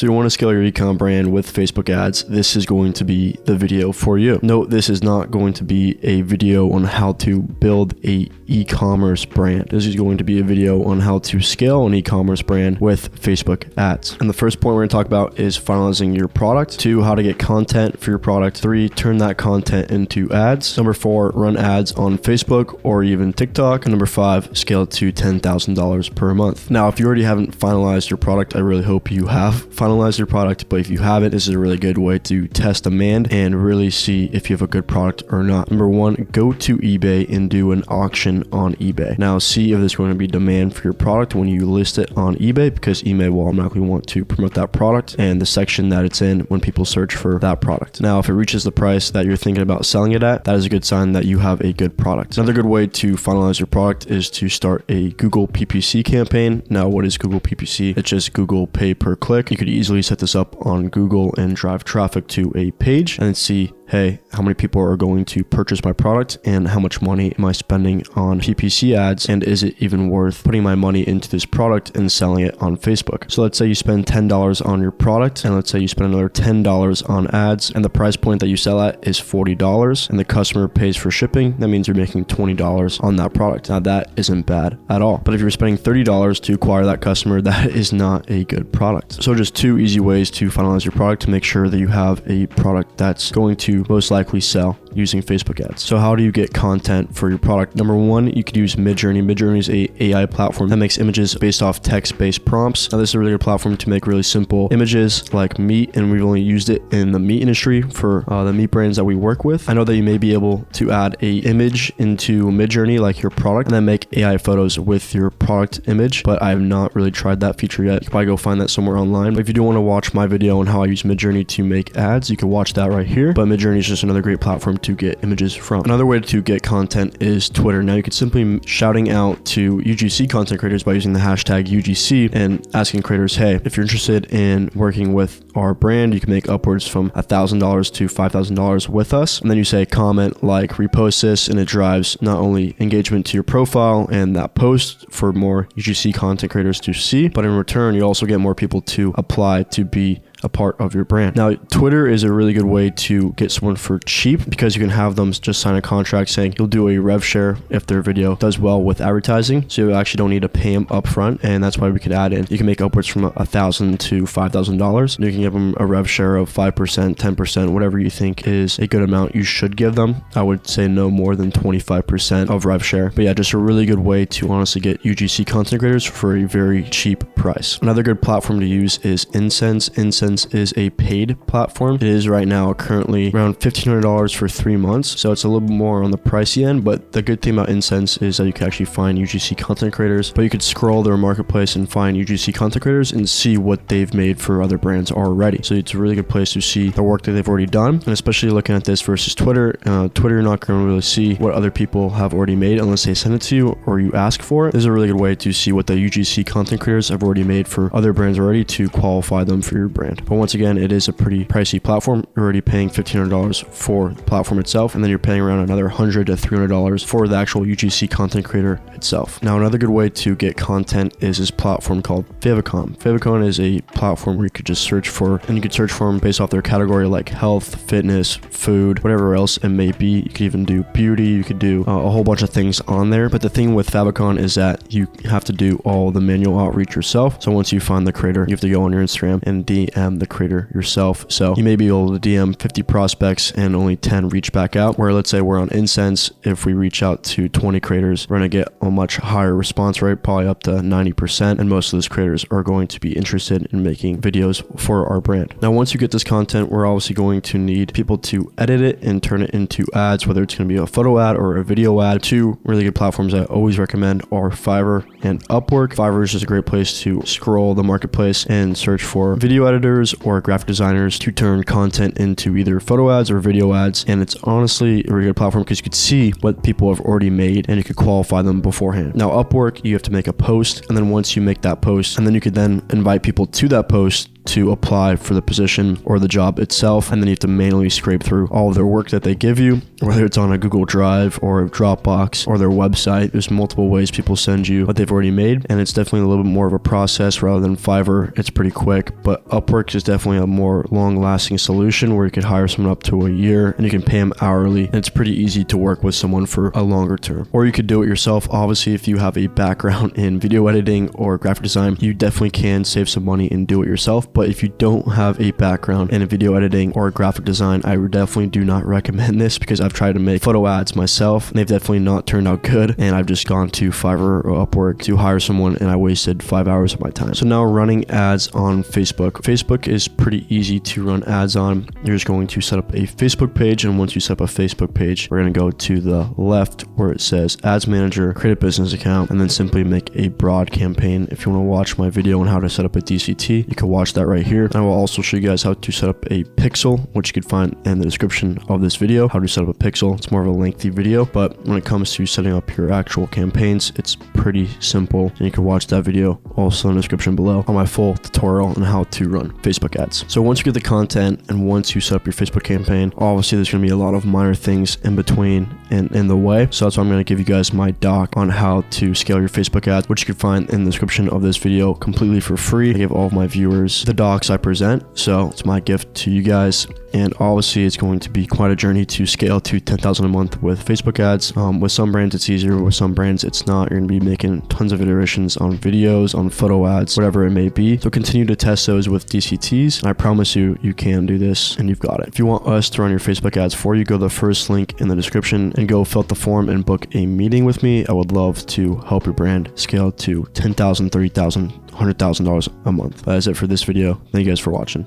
So you want to scale your e-com brand with Facebook ads, this is going to be the video for you. Note, this is not going to be a video on how to build a e-commerce brand. This is going to be a video on how to scale an e-commerce brand with Facebook ads. And the first point we're going to talk about is finalizing your product. 2, how to get content for your product. 3, turn that content into ads. Number 4, run ads on Facebook or even TikTok. And number 5, scale it to $10,000 per month. Now, if you already haven't finalized your product, I really hope you have finalized your product, but if you haven't, this is a really good way to test demand and really see if you have a good product or not. Number 1, go to eBay and do an auction on eBay. Now, see if there's going to be demand for your product when you list it on eBay, because eBay will automatically want to promote that product and the section that it's in when people search for that product. Now, if it reaches the price that you're thinking about selling it at, that is a good sign that you have a good product. Another good way to finalize your product is to start a Google PPC campaign. Now, what is Google PPC? It's just Google pay per click. You could easily set this up on Google and drive traffic to a page and see, hey, how many people are going to purchase my product and how much money am I spending on PPC ads, and is it even worth putting my money into this product and selling it on Facebook? So let's say you spend $10 on your product, and let's say you spend another $10 on ads, and the price point that you sell at is $40, and the customer pays for shipping. That means you're making $20 on that product. Now, that isn't bad at all. But if you're spending $30 to acquire that customer, that is not a good product. So just 2 easy ways to finalize your product to make sure that you have a product that's going to most likely sell using Facebook ads. So how do you get content for your product? Number 1, you could use Midjourney. Midjourney is a AI platform that makes images based off text-based prompts. Now, this is a really good platform to make really simple images like meat, and we've only used it in the meat industry for the meat brands that we work with. I know that you may be able to add a image into Midjourney, like your product, and then make AI photos with your product image, but I have not really tried that feature yet. You can probably go find that somewhere online. But if you do want to watch my video on how I use Midjourney to make ads, you can watch that right here. But Midjourney is just another great platform to get images from. Another way to get content is Twitter. Now, you could simply shouting out to UGC content creators by using the hashtag UGC and asking creators, hey, if you're interested in working with our brand, you can make upwards from $1,000 to $5,000 with us. And then you say comment, like, repost this, and it drives not only engagement to your profile and that post for more UGC content creators to see, but in return, you also get more people to apply to be a part of your brand. Now, Twitter is a really good way to get someone for cheap, because you can have them just sign a contract saying you'll do a rev share if their video does well with advertising. So you actually don't need to pay them up front, and that's why we could add in. You can make upwards from $1,000 to $5,000. You can give them a rev share of 5%, 10%, whatever you think is a good amount you should give them. I would say no more than 25% of rev share. But yeah, just a really good way to honestly get UGC content creators for a very cheap price. Another good platform to use is Incense. Incense is a paid platform. It is right now currently around $1,500 for 3 months, so it's a little bit more on the pricey end. But the good thing about Incense is that you can actually find UGC content creators, but you could scroll their marketplace and find UGC content creators and see what they've made for other brands already. So it's a really good place to see the work that they've already done, and especially looking at this versus Twitter. Twitter, you're not going to really see what other people have already made unless they send it to you or you ask for it. This is a really good way to see what the UGC content creators have already made for other brands already to qualify them for your brand. But once again, it is a pretty pricey platform. You're already paying $1,500 for the platform itself, and then you're paying around another $100 to $300 for the actual UGC content creator itself. Now, another good way to get content is this platform called Favicon. Favicon is a platform where you could just search for, and you could search for them based off their category, like health, fitness, food, whatever else it may be. You could even do beauty. You could do a whole bunch of things on there. But the thing with Favicon is that you have to do all the manual outreach yourself. So once you find the creator, you have to go on your Instagram and DM the creator yourself. So you may be able to DM 50 prospects and only 10 reach back out, where let's say we're on Incense, if we reach out to 20 creators, we're going to get a much higher response rate, probably up to 90%, and most of those creators are going to be interested in making videos for our brand. Now, once you get this content, we're obviously going to need people to edit it and turn it into ads, whether it's going to be a photo ad or a video ad. 2 really good platforms I always recommend are Fiverr and Upwork. Fiverr is just a great place to scroll the marketplace and search for video editors or graphic designers to turn content into either photo ads or video ads. And it's honestly a really good platform because you could see what people have already made and you could qualify them beforehand. Now, Upwork, you have to make a post, and then once you make that post, and then you could then invite people to that post to apply for the position or the job itself, and then you have to manually scrape through all of their work that they give you, whether it's on a Google Drive or a Dropbox or their website. There's multiple ways people send you what they've already made, and it's definitely a little bit more of a process rather than Fiverr. It's pretty quick, but Upwork is definitely a more long-lasting solution where you could hire someone up to a year and you can pay them hourly, and it's pretty easy to work with someone for a longer term. Or you could do it yourself. Obviously, if you have a background in video editing or graphic design, you definitely can save some money and do it yourself. But if you don't have a background in video editing or graphic design, I definitely do not recommend this, because I've tried to make photo ads myself and they've definitely not turned out good, and I've just gone to Fiverr or Upwork to hire someone and I wasted 5 hours of my time. So now running ads on Facebook. Facebook is pretty easy to run ads on. You're just going to set up a Facebook page, and once you set up a Facebook page, we're going to go to the left where it says Ads Manager, create a business account, and then simply make a broad campaign. If you want to watch my video on how to set up a DCT, you can watch that right here. I will also show you guys how to set up a pixel, which you can find in the description of this video, how to set up a pixel. It's more of a lengthy video, but when it comes to setting up your actual campaigns, it's pretty simple, and you can watch that video also in the description below on my full tutorial on how to run Facebook ads. So once you get the content and once you set up your Facebook campaign, obviously there's going to be a lot of minor things in between and in the way. So that's why I'm going to give you guys my doc on how to scale your Facebook ads, which you can find in the description of this video completely for free. I give all of my viewers the docs I present, so it's my gift to you guys. And obviously it's going to be quite a journey to scale to 10,000 a month with Facebook ads. With some brands it's easier, with some brands it's not. You're going to be making tons of iterations on videos, on photo ads, whatever it may be. So continue to test those with DCTs, and I promise you, you can do this and you've got it. If you want us to run your Facebook ads for you, go to the first link in the description and go fill out the form and book a meeting with me. I would love to help your brand scale to $10,000, $30,000, $100,000 a month. That is it for this video. Thank you guys for watching.